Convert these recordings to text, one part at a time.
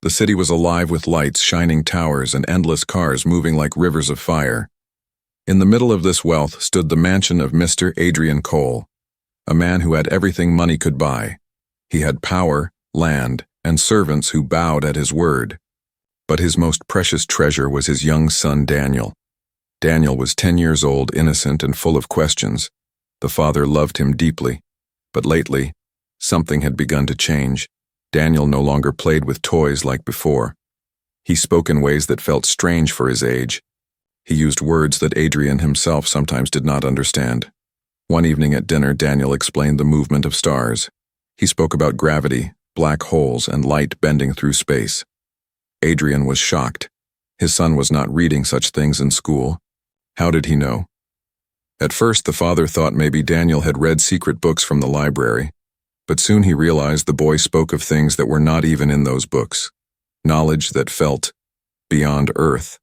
The city was alive with lights, shining towers, and endless cars moving like rivers of fire. In the middle of this wealth stood the mansion of Mr. Adrian Cole, a man who had everything money could buy. He had power, land, and servants who bowed at his word. But his most precious treasure was his young son Daniel. Daniel was 10 years old, innocent and full of questions. The father loved him deeply, but lately, something had begun to change. Daniel no longer played with toys like before. He spoke in ways that felt strange for his age. He used words that Adrian himself sometimes did not understand. One evening at dinner, Daniel explained the movement of stars. He spoke about gravity, black holes, and light bending through space. Adrian was shocked. His son was not reading such things in school. How did he know? At first, the father thought maybe Daniel had read secret books from the library, but soon he realized the boy spoke of things that were not even in those books, knowledge that felt beyond Earth.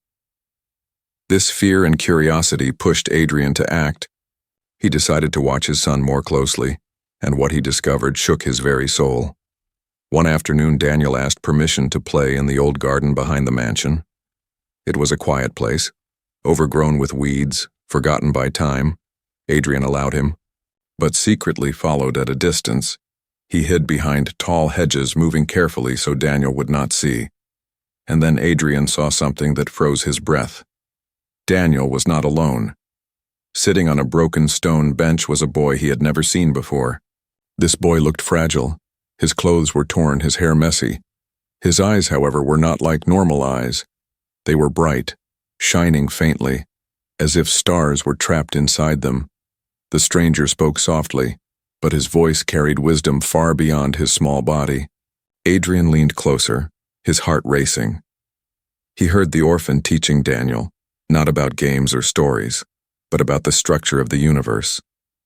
This fear and curiosity pushed Adrian to act. He decided to watch his son more closely, and what he discovered shook his very soul. One afternoon, Daniel asked permission to play in the old garden behind the mansion. It was a quiet place, overgrown with weeds, forgotten by time. Adrian allowed him, but secretly followed at a distance. He hid behind tall hedges, moving carefully so Daniel would not see. And then Adrian saw something that froze his breath. Daniel was not alone. Sitting on a broken stone bench was a boy he had never seen before. This boy looked fragile. His clothes were torn, his hair messy. His eyes, however, were not like normal eyes. They were bright, shining faintly, as if stars were trapped inside them. The stranger spoke softly, but his voice carried wisdom far beyond his small body. Adrian leaned closer, his heart racing. He heard the orphan teaching Daniel, not about games or stories, but about the structure of the universe.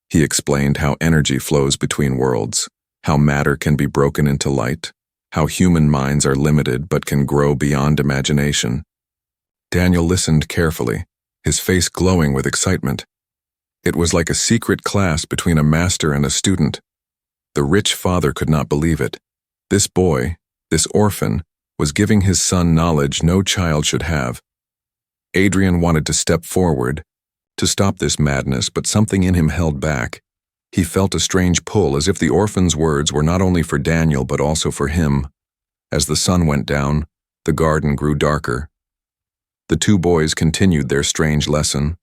He explained how energy flows between worlds, how matter can be broken into light, how human minds are limited but can grow beyond imagination. Daniel listened carefully, his face glowing with excitement. It was like a secret class between a master and a student. The rich father could not believe it. This boy, this orphan, was giving his son knowledge no child should have. Adrian wanted to step forward, to stop this madness, but something in him held back. He felt a strange pull, as if the orphan's words were not only for Daniel but also for him. As the sun went down, the garden grew darker. The two boys continued their strange lesson.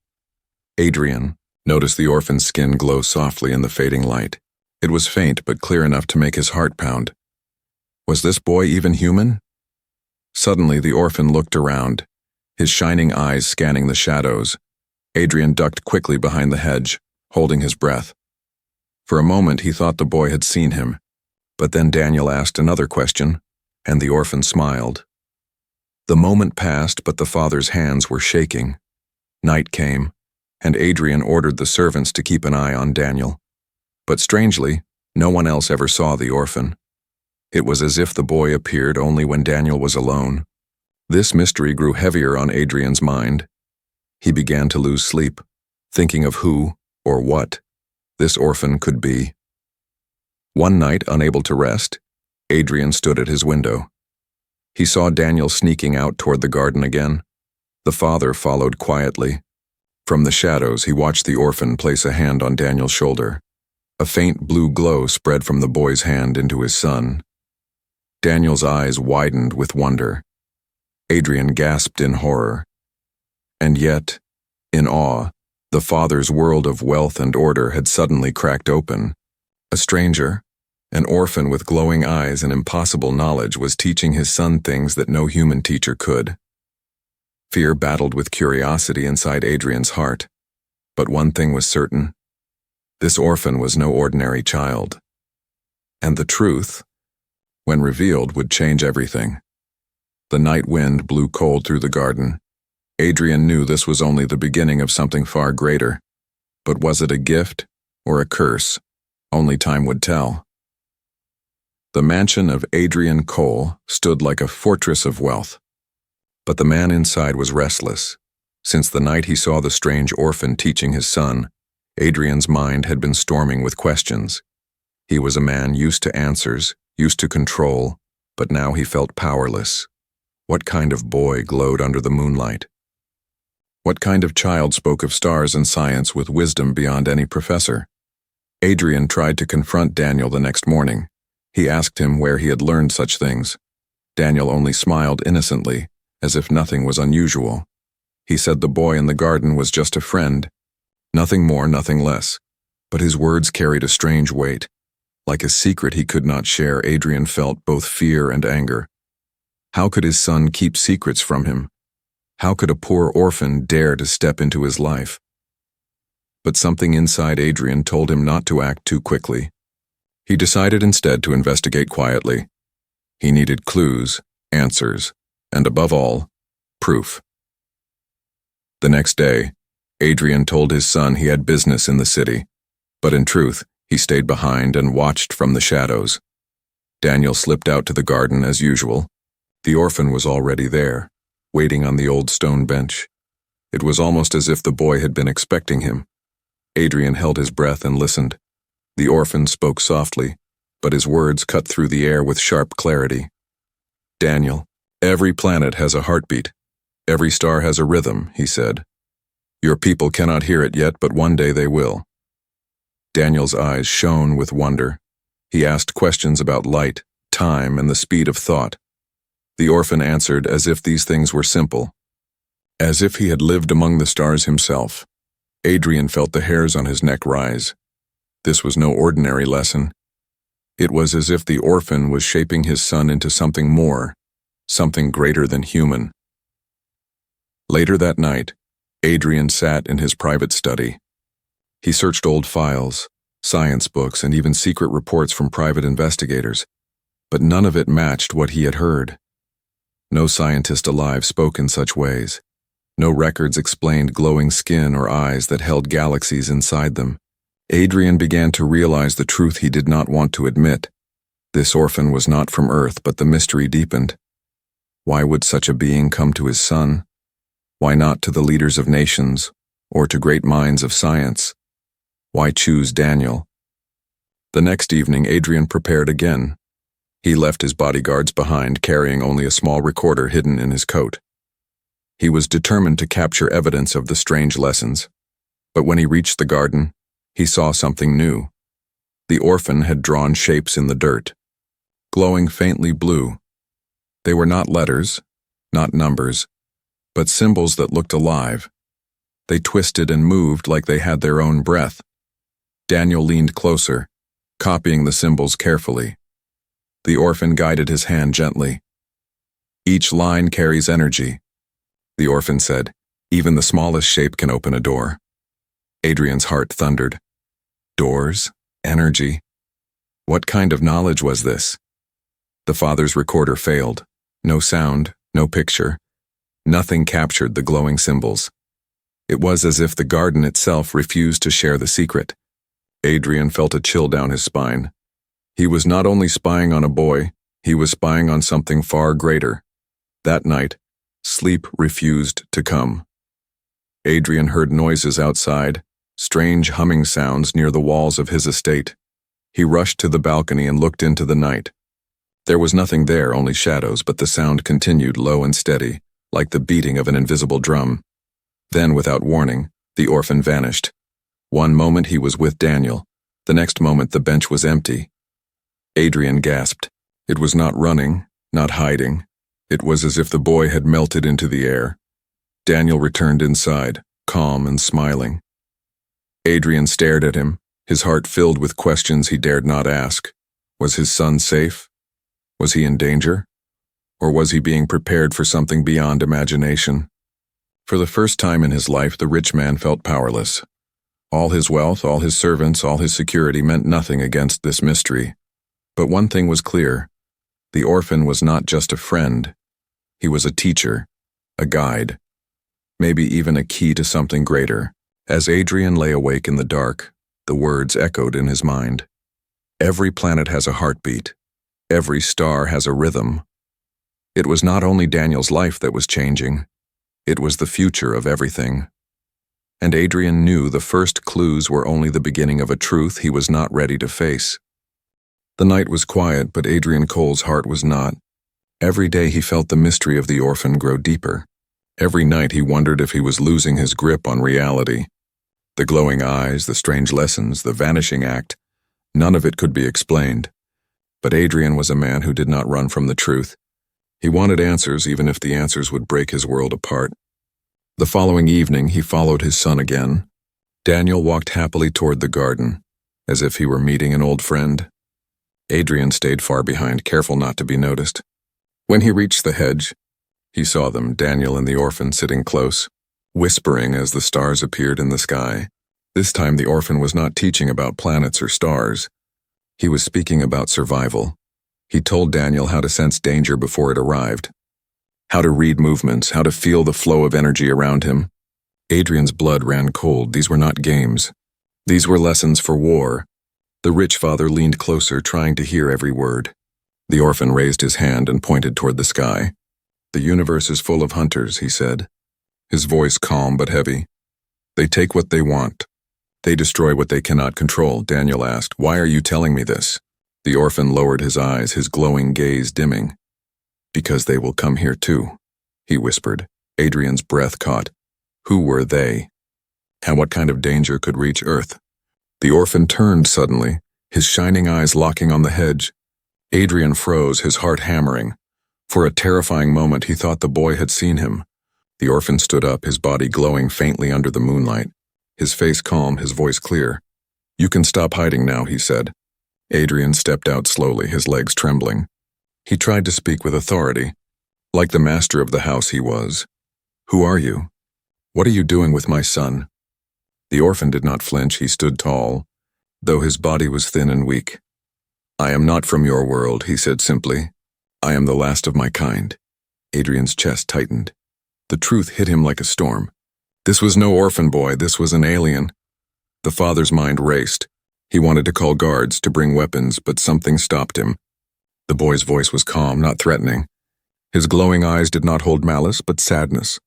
Adrian noticed the orphan's skin glow softly in the fading light. It was faint but clear enough to make his heart pound. Was this boy even human? Suddenly the orphan looked around, his shining eyes scanning the shadows. Adrian ducked quickly behind the hedge, holding his breath. For a moment he thought the boy had seen him, but then Daniel asked another question, and the orphan smiled. The moment passed, but the father's hands were shaking. Night came, and Adrian ordered the servants to keep an eye on Daniel. But strangely, no one else ever saw the orphan. It was as if the boy appeared only when Daniel was alone. This mystery grew heavier on Adrian's mind. He began to lose sleep, thinking of who, or what, this orphan could be. One night, unable to rest, Adrian stood at his window. He saw Daniel sneaking out toward the garden again. The father followed quietly. From the shadows, he watched the orphan place a hand on Daniel's shoulder. A faint blue glow spread from the boy's hand into his son. Daniel's eyes widened with wonder. Adrian gasped in horror. And yet, in awe, the father's world of wealth and order had suddenly cracked open. A stranger, an orphan with glowing eyes and impossible knowledge, was teaching his son things that no human teacher could. Fear battled with curiosity inside Adrian's heart. But one thing was certain. This orphan was no ordinary child. And the truth, when revealed, would change everything. The night wind blew cold through the garden. Adrian knew this was only the beginning of something far greater. But was it a gift or a curse? Only time would tell. The mansion of Adrian Cole stood like a fortress of wealth. But the man inside was restless. Since the night he saw the strange orphan teaching his son, Adrian's mind had been storming with questions. He was a man used to answers, used to control, but now he felt powerless. What kind of boy glowed under the moonlight? What kind of child spoke of stars and science with wisdom beyond any professor? Adrian tried to confront Daniel the next morning. He asked him where he had learned such things. Daniel only smiled innocently, as if nothing was unusual. He said the boy in the garden was just a friend. Nothing more, nothing less. But his words carried a strange weight. Like a secret he could not share, Adrian felt both fear and anger. How could his son keep secrets from him? How could a poor orphan dare to step into his life? But something inside Adrian told him not to act too quickly. He decided instead to investigate quietly. He needed clues, answers, and above all, proof. The next day, Adrian told his son he had business in the city, but in truth, he stayed behind and watched from the shadows. Daniel slipped out to the garden as usual. The orphan was already there, waiting on the old stone bench. It was almost as if the boy had been expecting him. Adrian held his breath and listened. The orphan spoke softly, but his words cut through the air with sharp clarity. "Daniel, every planet has a heartbeat. Every star has a rhythm," he said. "Your people cannot hear it yet, but one day they will." Daniel's eyes shone with wonder. He asked questions about light, time, and the speed of thought. The orphan answered as if these things were simple, as if he had lived among the stars himself. Adrian felt the hairs on his neck rise. This was no ordinary lesson. It was as if the orphan was shaping his son into something more, something greater than human. Later that night, Adrian sat in his private study. He searched old files, science books, and even secret reports from private investigators, but none of it matched what he had heard. No scientist alive spoke in such ways. No records explained glowing skin or eyes that held galaxies inside them. Adrian began to realize the truth he did not want to admit. This orphan was not from Earth, but the mystery deepened. Why would such a being come to his son? Why not to the leaders of nations, or to great minds of science? Why choose Daniel? The next evening, Adrian prepared again. He left his bodyguards behind, carrying only a small recorder hidden in his coat. He was determined to capture evidence of the strange lessons. But when he reached the garden, he saw something new. The orphan had drawn shapes in the dirt, glowing faintly blue. They were not letters, not numbers, but symbols that looked alive. They twisted and moved like they had their own breath. Daniel leaned closer, copying the symbols carefully. The orphan guided his hand gently. "Each line carries energy," the orphan said. "Even the smallest shape can open a door." Adrian's heart thundered. Doors? Energy? What kind of knowledge was this? The father's recorder failed. No sound, no picture. Nothing captured the glowing symbols. It was as if the garden itself refused to share the secret. Adrian felt a chill down his spine. He was not only spying on a boy, he was spying on something far greater. That night, sleep refused to come. Adrian heard noises outside, strange humming sounds near the walls of his estate. He rushed to the balcony and looked into the night. There was nothing there, only shadows, but the sound continued low and steady, like the beating of an invisible drum. Then, without warning, the orphan vanished. One moment he was with Daniel. The next moment the bench was empty. Adrian gasped. It was not running, not hiding. It was as if the boy had melted into the air. Daniel returned inside, calm and smiling. Adrian stared at him, his heart filled with questions he dared not ask. Was his son safe? Was he in danger? Or was he being prepared for something beyond imagination? For the first time in his life, the rich man felt powerless. All his wealth, all his servants, all his security meant nothing against this mystery. But one thing was clear. The orphan was not just a friend. He was a teacher, a guide, maybe even a key to something greater. As Adrian lay awake in the dark, the words echoed in his mind. Every planet has a heartbeat. Every star has a rhythm. It was not only Daniel's life that was changing. It was the future of everything. And Adrian knew the first clues were only the beginning of a truth he was not ready to face. The night was quiet, but Adrian Cole's heart was not. Every day he felt the mystery of the orphan grow deeper. Every night he wondered if he was losing his grip on reality. The glowing eyes, the strange lessons, the vanishing act, none of it could be explained. But Adrian was a man who did not run from the truth. He wanted answers, even if the answers would break his world apart. The following evening, he followed his son again. Daniel walked happily toward the garden, as if he were meeting an old friend. Adrian stayed far behind, careful not to be noticed. When he reached the hedge, he saw them, Daniel and the orphan, sitting close, whispering as the stars appeared in the sky. This time the orphan was not teaching about planets or stars. He was speaking about survival. He told Daniel how to sense danger before it arrived, how to read movements, how to feel the flow of energy around him. Adrian's blood ran cold. These were not games. These were lessons for war. The rich father leaned closer, trying to hear every word. The orphan raised his hand and pointed toward the sky. "The universe is full of hunters," he said, his voice calm but heavy. "They take what they want. They destroy what they cannot control." Daniel asked, "Why are you telling me this?" The orphan lowered his eyes, his glowing gaze dimming. "Because they will come here too," he whispered. Adrian's breath caught. Who were they? And what kind of danger could reach Earth? The orphan turned suddenly, his shining eyes locking on the hedge. Adrian froze, his heart hammering. For a terrifying moment he thought the boy had seen him. The orphan stood up, his body glowing faintly under the moonlight, his face calm, his voice clear. "You can stop hiding now," he said. Adrian stepped out slowly, his legs trembling. He tried to speak with authority, like the master of the house he was. "Who are you? What are you doing with my son?" The orphan did not flinch. He stood tall, though his body was thin and weak. "I am not from your world," he said simply. "I am the last of my kind." Adrian's chest tightened. The truth hit him like a storm. This was no orphan boy, this was an alien. The father's mind raced. He wanted to call guards, to bring weapons, but something stopped him. The boy's voice was calm, not threatening. His glowing eyes did not hold malice, but sadness.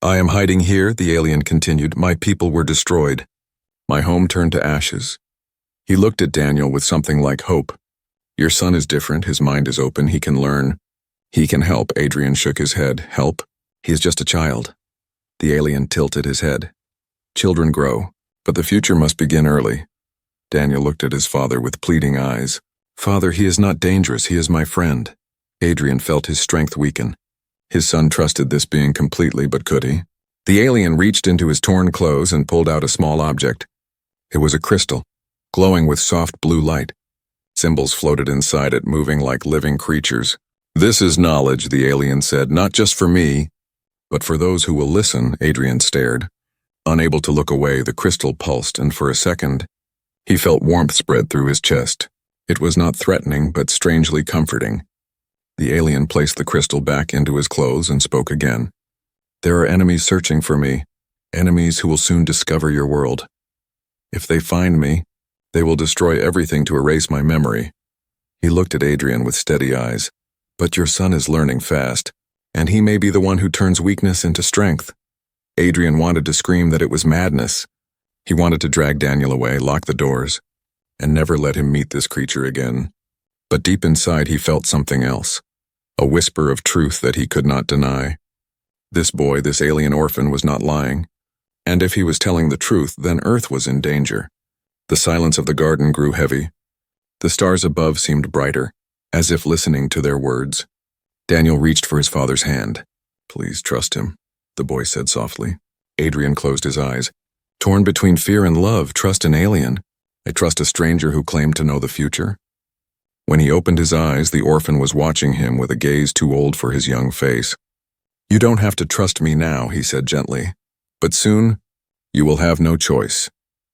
"I am hiding here," the alien continued. "My people were destroyed. My home turned to ashes." He looked at Daniel with something like hope. "Your son is different, his mind is open, he can learn. He can help." Adrian shook his head. "Help? He is just a child." The alien tilted his head. "Children grow, but the future must begin early." Daniel looked at his father with pleading eyes. "Father, he is not dangerous, he is my friend." Adrian felt his strength weaken. His son trusted this being completely, but could he? The alien reached into his torn clothes and pulled out a small object. It was a crystal, glowing with soft blue light. Symbols floated inside it, moving like living creatures. "This is knowledge," the alien said, "not just for me, but for those who will listen." Adrian stared. Unable to look away, the crystal pulsed, and for a second, he felt warmth spread through his chest. It was not threatening, but strangely comforting. The alien placed the crystal back into his clothes and spoke again. "There are enemies searching for me, enemies who will soon discover your world. If they find me, they will destroy everything to erase my memory." He looked at Adrian with steady eyes. "But your son is learning fast, and he may be the one who turns weakness into strength." Adrian wanted to scream that it was madness. He wanted to drag Daniel away, lock the doors, and never let him meet this creature again. But deep inside he felt something else, a whisper of truth that he could not deny. This boy, this alien orphan, was not lying, and if he was telling the truth, then Earth was in danger. The silence of the garden grew heavy. The stars above seemed brighter, as if listening to their words. Daniel reached for his father's hand. "Please trust him," the boy said softly. Adrian closed his eyes. Torn between fear and love, trust an alien. I trust a stranger who claimed to know the future. When he opened his eyes, the orphan was watching him with a gaze too old for his young face. "You don't have to trust me now," he said gently. "But soon, you will have no choice."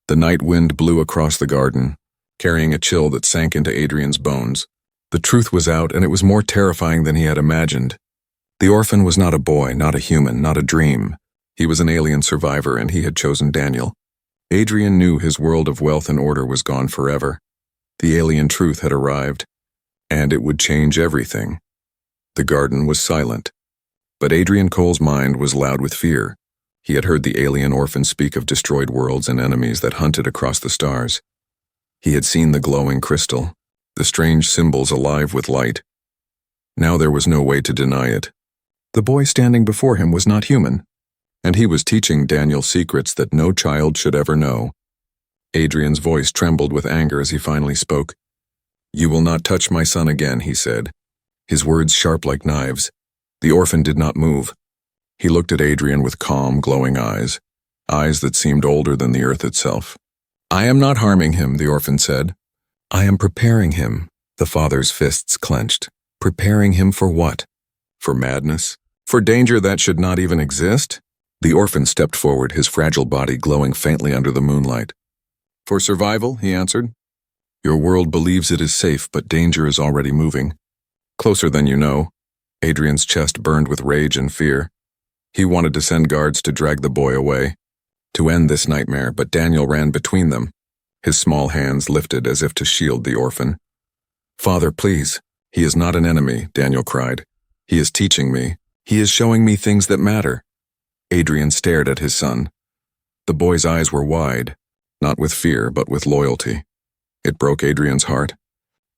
The night wind blew across the garden, carrying a chill that sank into Adrian's bones. The truth was out, and it was more terrifying than he had imagined. The orphan was not a boy, not a human, not a dream. He was an alien survivor, and he had chosen Daniel. Adrian knew his world of wealth and order was gone forever. The alien truth had arrived, and it would change everything. The garden was silent, but Adrian Cole's mind was loud with fear. He had heard the alien orphan speak of destroyed worlds and enemies that hunted across the stars. He had seen the glowing crystal, the strange symbols alive with light. Now there was no way to deny it. The boy standing before him was not human, and he was teaching Daniel secrets that no child should ever know. Adrian's voice trembled with anger as he finally spoke. "You will not touch my son again," he said, his words sharp like knives. The orphan did not move. He looked at Adrian with calm, glowing eyes that seemed older than the earth itself. "I am not harming him," the orphan said. "I am preparing him." The father's fists clenched. Preparing him for what? For madness? For danger that should not even exist? The orphan stepped forward, his fragile body glowing faintly under the moonlight. "For survival," he answered. "Your world believes it is safe, but danger is already moving. Closer than you know." Adrian's chest burned with rage and fear. He wanted to send guards to drag the boy away, to end this nightmare, but Daniel ran between them, his small hands lifted as if to shield the orphan. "Father, please. He is not an enemy," Daniel cried. "He is teaching me. He is showing me things that matter." Adrian stared at his son. The boy's eyes were wide, not with fear, but with loyalty. It broke Adrian's heart.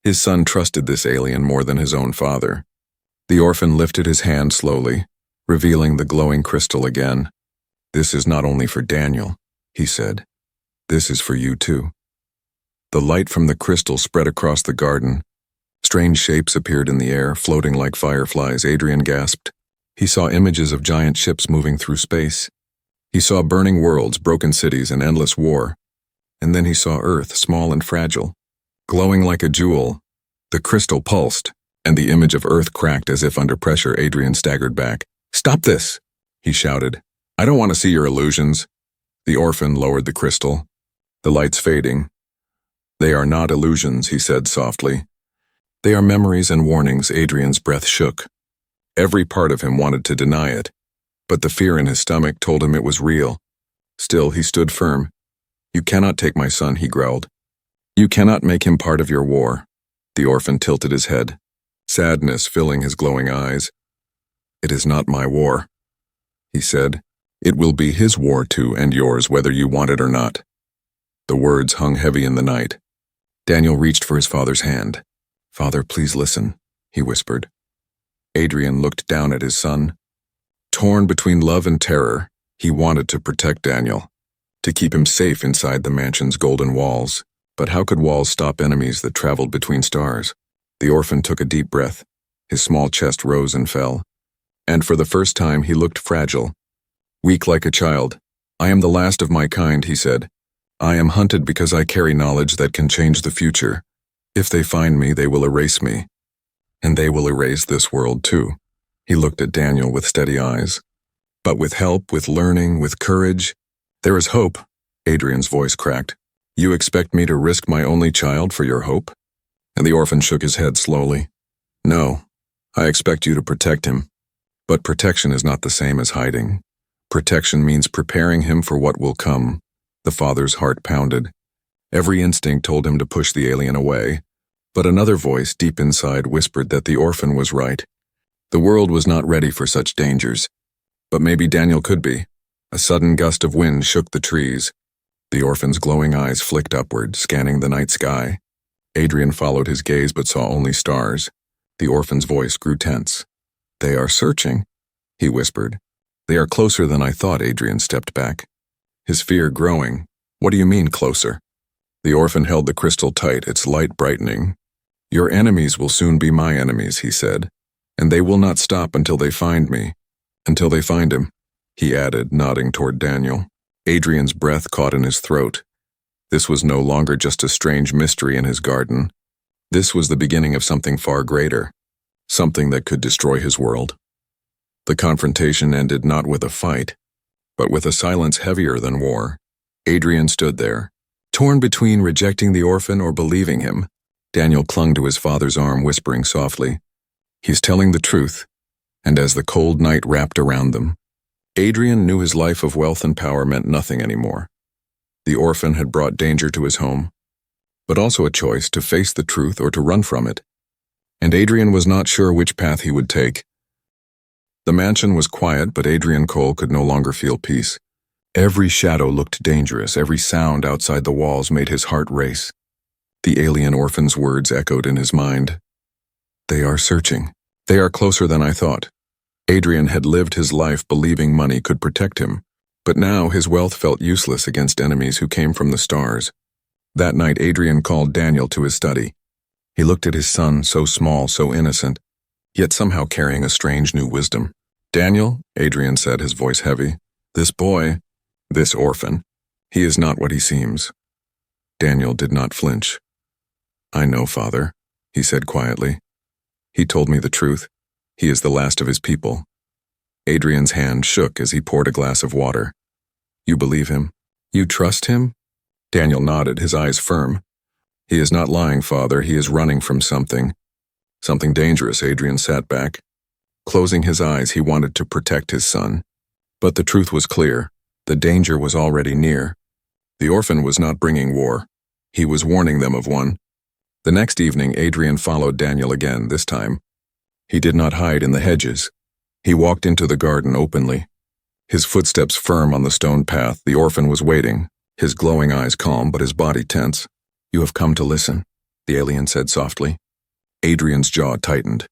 His son trusted this alien more than his own father. The orphan lifted his hand slowly, revealing the glowing crystal again. "This is not only for Daniel," he said. "This is for you too." The light from the crystal spread across the garden. Strange shapes appeared in the air, floating like fireflies. Adrian gasped. He saw images of giant ships moving through space. He saw burning worlds, broken cities, and endless war. And then he saw Earth, small and fragile, glowing like a jewel. The crystal pulsed, and the image of Earth cracked as if under pressure. Adrian staggered back. "Stop this!" he shouted. "I don't want to see your illusions." The orphan lowered the crystal, the lights fading. "They are not illusions," he said softly. "They are memories and warnings." Adrian's breath shook. Every part of him wanted to deny it, but the fear in his stomach told him it was real. Still, he stood firm. "You cannot take my son," he growled. "You cannot make him part of your war." The orphan tilted his head, sadness filling his glowing eyes. "It is not my war," he said. "It will be his war too, and yours, whether you want it or not." The words hung heavy in the night. Daniel reached for his father's hand. "Father, please listen," he whispered. Adrian looked down at his son. Torn between love and terror, he wanted to protect Daniel, to keep him safe inside the mansion's golden walls. But how could walls stop enemies that traveled between stars? The orphan took a deep breath. His small chest rose and fell. And for the first time he looked fragile, weak like a child. "I am the last of my kind," he said. "I am hunted because I carry knowledge that can change the future. If they find me, they will erase me. And they will erase this world too." He looked at Daniel with steady eyes. "But with help, with learning, with courage, there is hope." Adrian's voice cracked. "You expect me to risk my only child for your hope?" And the orphan shook his head slowly. "No, I expect you to protect him. But protection is not the same as hiding. Protection means preparing him for what will come." The father's heart pounded. Every instinct told him to push the alien away, but another voice deep inside whispered that the orphan was right. The world was not ready for such dangers. But maybe Daniel could be. A sudden gust of wind shook the trees. The orphan's glowing eyes flicked upward, scanning the night sky. Adrian followed his gaze but saw only stars. The orphan's voice grew tense. "They are searching," he whispered. "They are closer than I thought." Adrian stepped back, his fear growing. "What do you mean, closer?" The orphan held the crystal tight, its light brightening. "Your enemies will soon be my enemies," he said, "and they will not stop until they find me. Until they find him," he added, nodding toward Daniel. Adrian's breath caught in his throat. This was no longer just a strange mystery in his garden. This was the beginning of something far greater, something that could destroy his world. The confrontation ended not with a fight, but with a silence heavier than war. Adrian stood there, torn between rejecting the orphan or believing him. Daniel clung to his father's arm, whispering softly, "He's telling the truth." And as the cold night wrapped around them, Adrian knew his life of wealth and power meant nothing anymore. The orphan had brought danger to his home, but also a choice to face the truth or to run from it. And Adrian was not sure which path he would take. The mansion was quiet, but Adrian Cole could no longer feel peace. Every shadow looked dangerous, every sound outside the walls made his heart race. The alien orphan's words echoed in his mind. "They are searching." They are closer than I thought. Adrian had lived his life believing money could protect him, but now his wealth felt useless against enemies who came from the stars. That night, Adrian called Daniel to his study. He looked at his son, so small, so innocent, yet somehow carrying a strange new wisdom. "Daniel," Adrian said, his voice heavy, "this boy, this orphan, he is not what he seems." Daniel did not flinch. "I know, Father," he said quietly. "He told me the truth. He is the last of his people." Adrian's hand shook as he poured a glass of water. "You believe him? You trust him?" Daniel nodded, his eyes firm. "He is not lying, Father. He is running from something. Something dangerous." Adrian sat back. Closing his eyes, he wanted to protect his son. But the truth was clear. The danger was already near. The orphan was not bringing war. He was warning them of one. The next evening, Adrian followed Daniel again, this time. He did not hide in the hedges. He walked into the garden openly. His footsteps firm on the stone path, the orphan was waiting, his glowing eyes calm but his body tense. "You have come to listen," the alien said softly. Adrian's jaw tightened.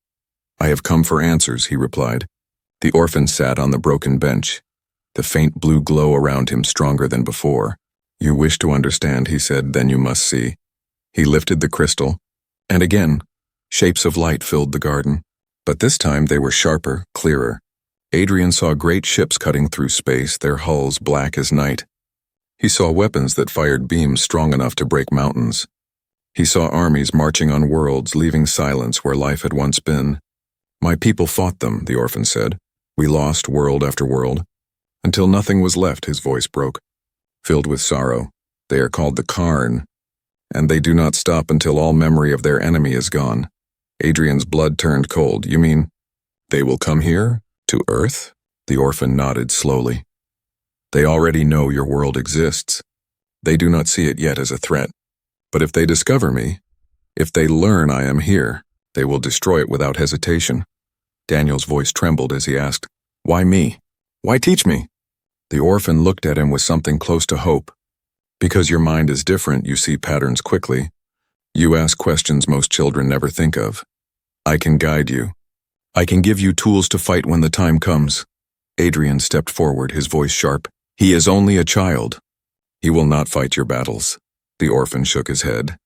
"I have come for answers," he replied. The orphan sat on the broken bench, the faint blue glow around him stronger than before. "You wish to understand," he said, "then you must see." He lifted the crystal, and again, shapes of light filled the garden. But this time they were sharper, clearer. Adrian saw great ships cutting through space, their hulls black as night. He saw weapons that fired beams strong enough to break mountains. He saw armies marching on worlds, leaving silence where life had once been. "My people fought them," the orphan said. "We lost world after world, until nothing was left," his voice broke, filled with sorrow. "They are called the Karn, and they do not stop until all memory of their enemy is gone." Adrian's blood turned cold. "You mean they will come here? To Earth?" The orphan nodded slowly. "They already know your world exists. They do not see it yet as a threat. But if they discover me, if they learn I am here, they will destroy it without hesitation." Daniel's voice trembled as he asked, "Why me? Why teach me?" The orphan looked at him with something close to hope. "Because your mind is different, you see patterns quickly. You ask questions most children never think of. I can guide you. I can give you tools to fight when the time comes." Adrian stepped forward, his voice sharp. "He is only a child. He will not fight your battles." The orphan shook his head.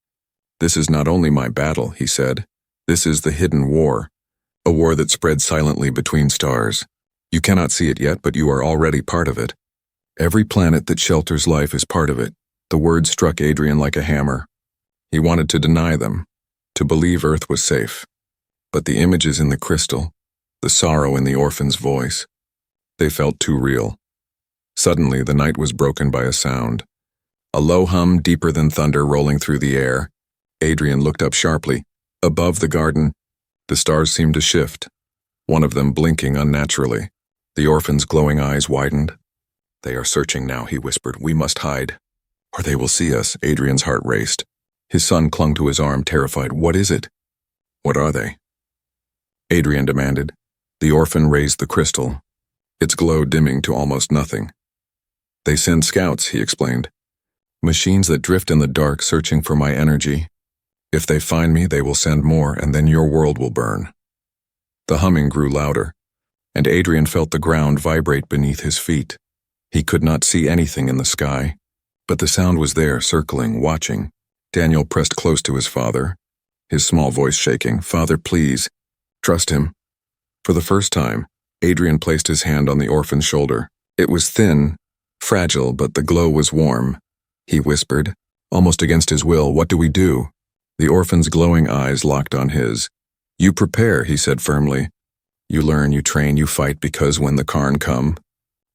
"This is not only my battle," he said. "This is the hidden war, a war that spreads silently between stars. You cannot see it yet, but you are already part of it. Every planet that shelters life is part of it." The words struck Adrian like a hammer. He wanted to deny them, to believe Earth was safe. But the images in the crystal, the sorrow in the orphan's voice, they felt too real. Suddenly, the night was broken by a sound. A low hum deeper than thunder rolling through the air. Adrian looked up sharply. Above the garden, the stars seemed to shift, one of them blinking unnaturally. The orphan's glowing eyes widened. "They are searching now," he whispered. "We must hide, or they will see us." Adrian's heart raced. His son clung to his arm, terrified. "What is it?" "What are they?" Adrian demanded. The orphan raised the crystal, its glow dimming to almost nothing. "They send scouts," he explained. "Machines that drift in the dark searching for my energy. If they find me, they will send more, and then your world will burn." The humming grew louder, and Adrian felt the ground vibrate beneath his feet. He could not see anything in the sky, but the sound was there, circling, watching. Daniel pressed close to his father, his small voice shaking. "Father, please, trust him." For the first time, Adrian placed his hand on the orphan's shoulder. It was thin, fragile, but the glow was warm. He whispered, almost against his will, "What do we do?" The orphan's glowing eyes locked on his. "You prepare," he said firmly. "You learn, you train, you fight, because when the Karn come,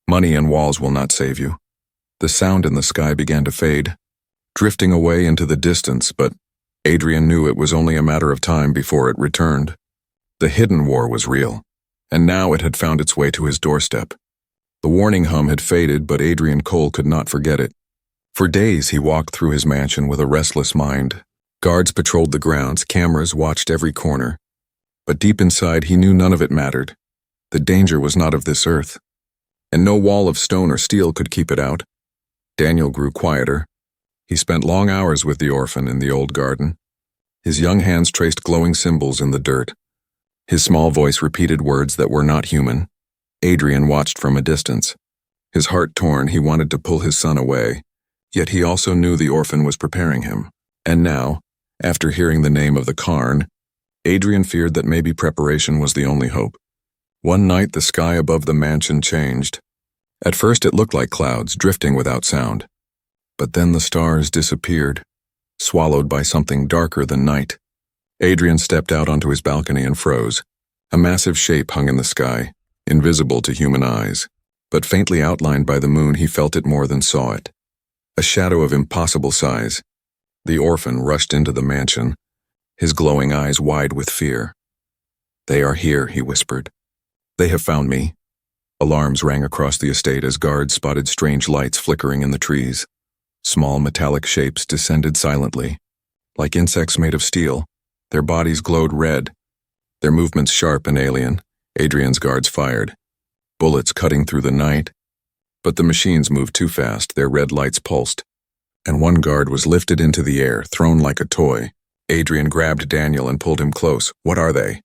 money and walls will not save you." The sound in the sky began to fade, drifting away into the distance, but Adrian knew it was only a matter of time before it returned. The hidden war was real, and now it had found its way to his doorstep. The warning hum had faded, but Adrian Cole could not forget it. For days he walked through his mansion with a restless mind. Guards patrolled the grounds, cameras watched every corner. But deep inside he knew none of it mattered. The danger was not of this earth, and no wall of stone or steel could keep it out. Daniel grew quieter. He spent long hours with the orphan in the old garden. His young hands traced glowing symbols in the dirt. His small voice repeated words that were not human. Adrian watched from a distance. His heart torn, he wanted to pull his son away, yet he also knew the orphan was preparing him. And now, after hearing the name of the Karn, Adrian feared that maybe preparation was the only hope. One night the sky above the mansion changed. At first it looked like clouds, drifting without sound. But then the stars disappeared, swallowed by something darker than night. Adrian stepped out onto his balcony and froze. A massive shape hung in the sky, invisible to human eyes. But faintly outlined by the moon, he felt it more than saw it. A shadow of impossible size. The orphan rushed into the mansion, his glowing eyes wide with fear. "They are here," he whispered. "They have found me." Alarms rang across the estate as guards spotted strange lights flickering in the trees. Small metallic shapes descended silently. Like insects made of steel, their bodies glowed red. Their movements sharp and alien. Adrian's guards fired, bullets cutting through the night. But the machines moved too fast, their red lights pulsed. And one guard was lifted into the air, thrown like a toy. Adrian grabbed Daniel and pulled him close. "What are they?"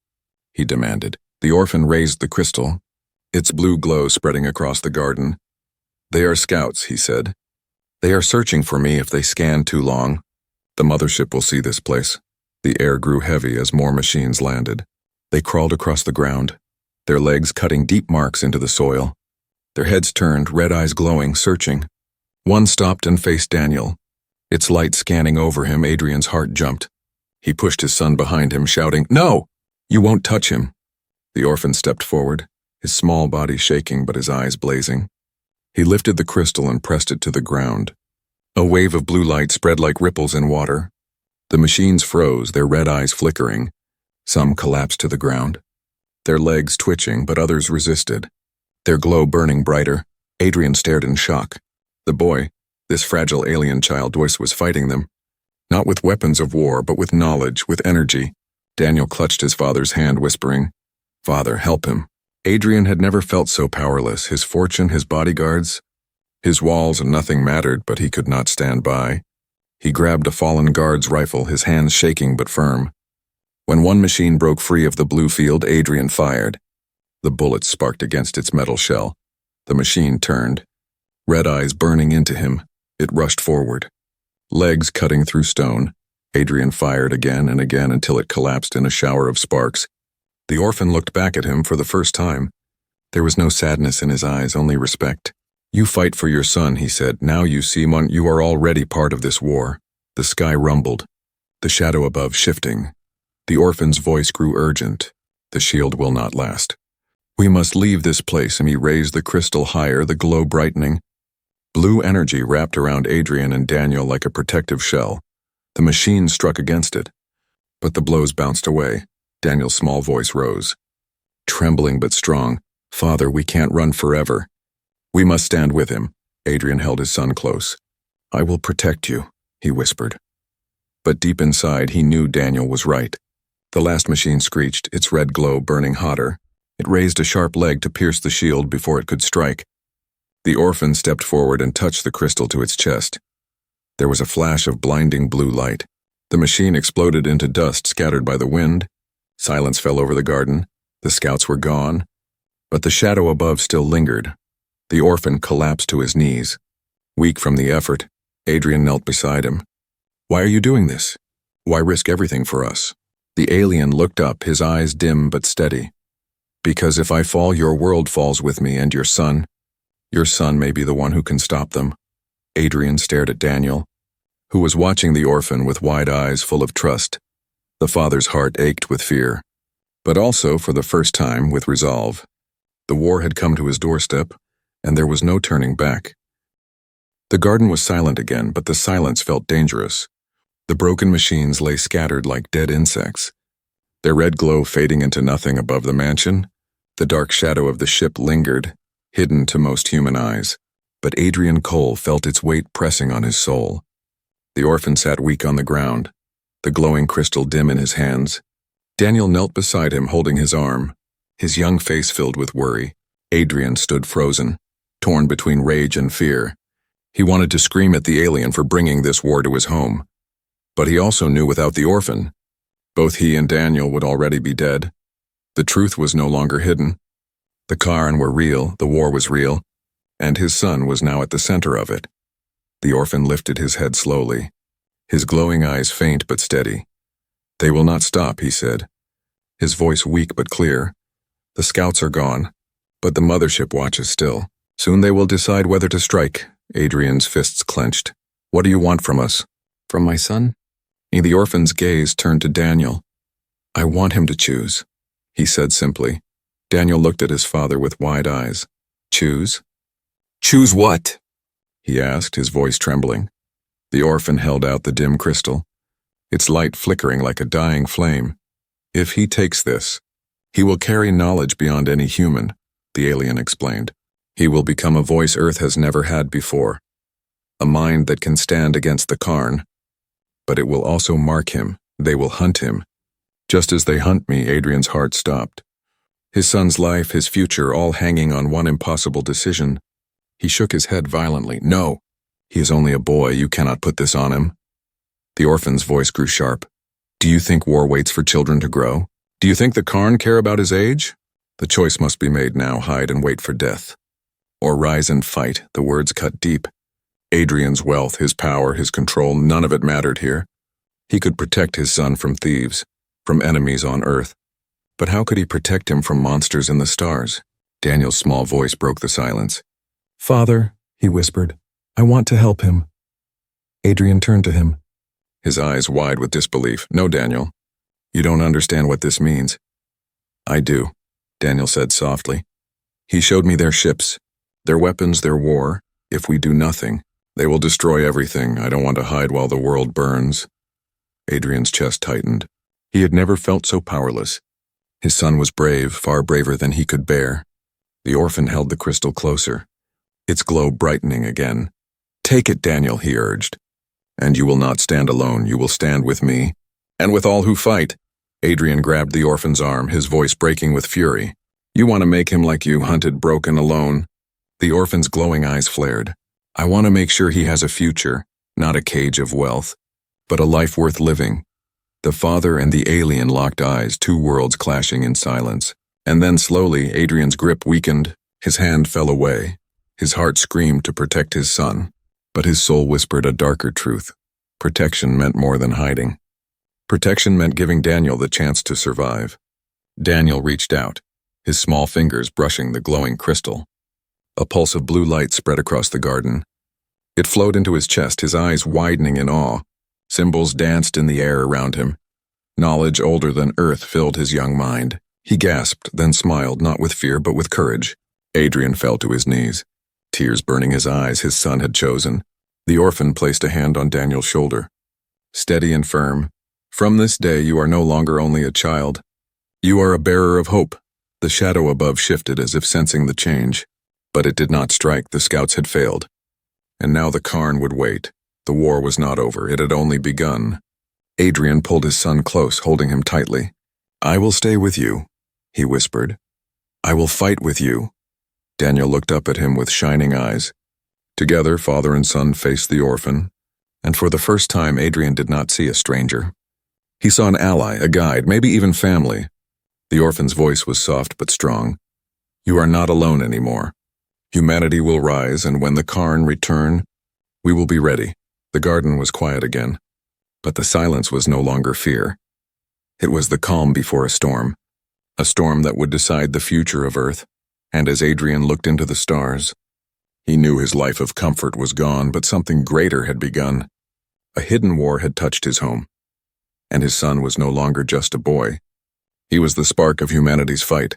he demanded. The orphan raised the crystal, its blue glow spreading across the garden. "They are scouts," he said. "They are searching for me if they scan too long. The mothership will see this place." The air grew heavy as more machines landed. They crawled across the ground, their legs cutting deep marks into the soil. Their heads turned, red eyes glowing, searching. One stopped and faced Daniel. Its light scanning over him, Adrian's heart jumped. He pushed his son behind him, shouting, "No! You won't touch him." The orphan stepped forward, his small body shaking but his eyes blazing. He lifted the crystal and pressed it to the ground. A wave of blue light spread like ripples in water. The machines froze, their red eyes flickering. Some collapsed to the ground, their legs twitching, but others resisted, their glow burning brighter. Adrian stared in shock. The boy, this fragile alien child, was fighting them. Not with weapons of war, but with knowledge, with energy. Daniel clutched his father's hand, whispering, "Father, help him." Adrian had never felt so powerless. His fortune, his bodyguards, his walls, and nothing mattered, but he could not stand by. He grabbed a fallen guard's rifle, his hands shaking but firm. When one machine broke free of the blue field, Adrian fired. The bullets sparked against its metal shell. The machine turned, red eyes burning into him. It rushed forward, legs cutting through stone. Adrian fired again and again until it collapsed in a shower of sparks. The orphan looked back at him for the first time. There was no sadness in his eyes, only respect. "You fight for your son," he said. "Now you see, you are already part of this war." The sky rumbled, the shadow above shifting. The orphan's voice grew urgent. "The shield will not last. We must leave this place," and he raised the crystal higher, the glow brightening. Blue energy wrapped around Adrian and Daniel like a protective shell. The machine struck against it, but the blows bounced away. Daniel's small voice rose, trembling but strong. "Father, we can't run forever. We must stand with him." Adrian held his son close. "I will protect you," he whispered. But deep inside, he knew Daniel was right. The last machine screeched, its red glow burning hotter. It raised a sharp leg to pierce the shield before it could strike. The orphan stepped forward and touched the crystal to its chest. There was a flash of blinding blue light. The machine exploded into dust scattered by the wind. Silence fell over the garden. The scouts were gone, but the shadow above still lingered. The orphan collapsed to his knees. Weak from the effort, Adrian knelt beside him. "Why are you doing this? Why risk everything for us?" The alien looked up, his eyes dim but steady. "Because if I fall, your world falls with me, and your son. Your son may be the one who can stop them." Adrian stared at Daniel, who was watching the orphan with wide eyes full of trust. The father's heart ached with fear, but also, for the first time, with resolve. The war had come to his doorstep, and there was no turning back. The garden was silent again, but the silence felt dangerous. The broken machines lay scattered like dead insects, their red glow fading into nothing above the mansion. The dark shadow of the ship lingered, hidden to most human eyes, but Adrian Cole felt its weight pressing on his soul. The orphan sat weak on the ground, the glowing crystal dim in his hands. Daniel knelt beside him, holding his arm, his young face filled with worry. Adrian stood frozen, torn between rage and fear. He wanted to scream at the alien for bringing this war to his home. But he also knew without the orphan, both he and Daniel would already be dead. The truth was no longer hidden. The Karn were real, the war was real, and his son was now at the center of it. The orphan lifted his head slowly, his glowing eyes faint but steady. "They will not stop," he said, his voice weak but clear. "The scouts are gone, but the mothership watches still. Soon they will decide whether to strike." Adrian's fists clenched. "What do you want from us?" "From my son?" The orphan's gaze turned to Daniel. "I want him to choose," he said simply. Daniel looked at his father with wide eyes. "Choose?" "Choose what?" he asked, his voice trembling. The orphan held out the dim crystal, its light flickering like a dying flame. "If he takes this, he will carry knowledge beyond any human," the alien explained. "He will become a voice Earth has never had before, a mind that can stand against the Karn. But it will also mark him. They will hunt him. Just as they hunt me." Adrian's heart stopped. His son's life, his future, all hanging on one impossible decision. He shook his head violently. "No, he is only a boy. You cannot put this on him." The orphan's voice grew sharp. "Do you think war waits for children to grow? Do you think the Karn care about his age? The choice must be made now, hide and wait for death. Or rise and fight." The words cut deep. Adrian's wealth, his power, his control, none of it mattered here. He could protect his son from thieves, from enemies on Earth. But how could he protect him from monsters in the stars? Daniel's small voice broke the silence. "Father," he whispered, "I want to help him." Adrian turned to him, his eyes wide with disbelief. "No, Daniel, you don't understand what this means." "I do," Daniel said softly. "He showed me their ships, their weapons, their war. If we do nothing, they will destroy everything. I don't want to hide while the world burns." Adrian's chest tightened. He had never felt so powerless. His son was brave, far braver than he could bear. The orphan held the crystal closer, its glow brightening again. "Take it, Daniel," he urged. "And you will not stand alone. You will stand with me, and with all who fight." Adrian grabbed the orphan's arm, his voice breaking with fury. "You want to make him like you, hunted, broken, alone?" The orphan's glowing eyes flared. "I want to make sure he has a future, not a cage of wealth, but a life worth living." The father and the alien locked eyes, two worlds clashing in silence. And then slowly, Adrian's grip weakened, his hand fell away. His heart screamed to protect his son, but his soul whispered a darker truth. Protection meant more than hiding. Protection meant giving Daniel the chance to survive. Daniel reached out, his small fingers brushing the glowing crystal. A pulse of blue light spread across the garden. It flowed into his chest, his eyes widening in awe. Symbols danced in the air around him. Knowledge older than Earth filled his young mind. He gasped, then smiled, not with fear but with courage. Adrian fell to his knees, tears burning his eyes. His son had chosen. The orphan placed a hand on Daniel's shoulder. Steady and firm. "From this day you are no longer only a child. You are a bearer of hope." The shadow above shifted as if sensing the change. But it did not strike. The scouts had failed. And now the Karn would wait. The war was not over. It had only begun. Adrian pulled his son close, holding him tightly. "I will stay with you," he whispered. "I will fight with you." Daniel looked up at him with shining eyes. Together, father and son faced the orphan, and for the first time Adrian did not see a stranger. He saw an ally, a guide, maybe even family. The orphan's voice was soft but strong. "You are not alone anymore. Humanity will rise, and when the Karn return, we will be ready." The garden was quiet again, but the silence was no longer fear. It was the calm before a storm that would decide the future of Earth. And as Adrian looked into the stars, he knew his life of comfort was gone, but something greater had begun. A hidden war had touched his home, and his son was no longer just a boy. He was the spark of humanity's fight,